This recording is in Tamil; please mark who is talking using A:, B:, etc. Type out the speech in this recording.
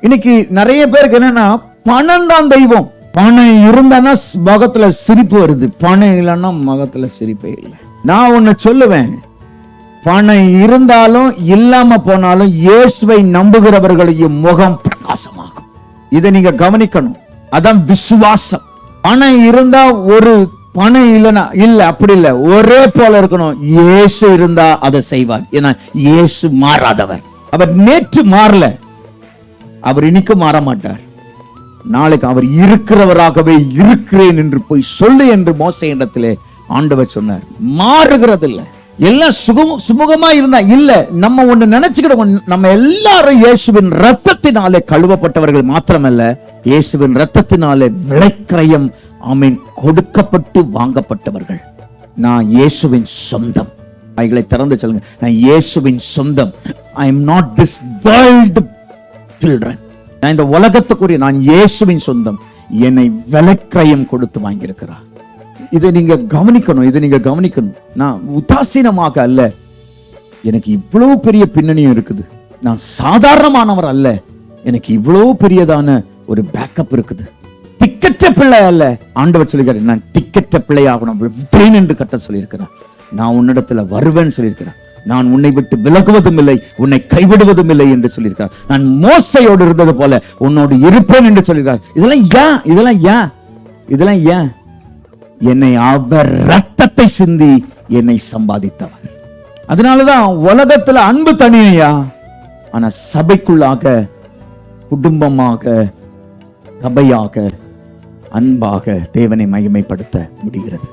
A: இன்னைக்கு நிறைய பேருக்கு என்னன்னா பணம் தான் தெய்வம். பணம் இருந்தானா முகத்துல சிரிப்பு வருது, பணம் இல்லைன்னா முகத்துல சிரிப்பே இல்லை. நான் ஒன்னு சொல்லுவேன், பணம் இருந்தாலும் இல்லாம போனாலும் இயேசுவை நம்புகிறவர்களுடைய முகம் பிரகாசமாகும். இதை நீங்க கவனிக்கணும். அதான் விசுவாசம். பணம் இருந்தா ஒரு, பணம் இல்லைன்னா இல்ல, அப்படி இல்ல, ஒரே போல இருக்கணும். இயேசு இருந்தா அதை செய்வார். ஏன்னா இயேசு மாறாதவர். அவர் நேற்று மாறல, அவர் இன்னைக்கு மாற மாட்டார். நாளைக்கு அவர் இருக்கிறவராகவே இருக்கிறேன் என்று போய் சொல்லு என்று மோசே இடத்திலே ஆண்டவர் சொன்னார். மாறுகிறது இல்ல. எல்லாம் சுமூகமா இருந்தா இல்ல. நம்ம ஒண்ணு நினைச்சுக்கிட்டோம், நம்ம எல்லாரும் இயேசுவின் ரத்தத்தினாலே கழுவப்பட்டவர்கள் மாத்திரமல்ல, இயேசுவின் ரத்தத்தினாலே விலைக்கிரயம் ஆமென் கொடுக்கப்பட்டு வாங்கப்பட்டவர்கள். நான் இயேசுவின் சொந்தம். கைகளை திறந்து சொல்லுங்க, நான் இயேசுவின் சொந்தம். I am not this world children. நான் இந்த உலகத்துக்குரிய, நான் இயேசுவின் சொந்தம். என்னை விலைக்கிரயம் கொடுத்து வாங்கியிருக்கிறார். இதை நீங்க கவனிக்கணும், இதை நீங்க கவனிக்கணும். நான் உதாசீனமாக அல்ல, எனக்கு இவ்வளவு பெரிய பின்னணியும் இருக்குது. நான் சாதாரணமானவர் அல்ல, எனக்கு இவ்வளவு பெரியதான ஒரு பேக்கப் இருக்குது. திக்கற்ற பிள்ளை அல்ல. ஆண்டவர் சொல்லியிருக்கிறார், நான் திக்கற்ற பிள்ளையாகணும் விட்டேன் என்று கட்ட சொல்லியிருக்கிறார். நான் உன்னிடத்துல வருவேன்னு சொல்லியிருக்கிறேன். நான் உன்னை விட்டு விலகுவதும் இல்லை, உன்னை கைவிடுவதும் இல்லை என்று சொல்லியிருக்கிறார். நான் மோசையோடு இருந்தது போல உன்னோடு இருப்பேன் என்று சொல்லியிருக்கிறார். இதெல்லாம் ஏன்? இதெல்லாம் ஏன்? இதெல்லாம் ஏன்? என்னை அவர் ரத்தத்தை சிந்தி என்னை சம்பாதித்தவர். அதனாலதான் உலகத்துல அன்பு தனியா, ஆனா சபைக்குள்ளாக, குடும்பமாக, சபையாக, அன்பாக தேவனை மகிமைப்படுத்த முடிகிறது.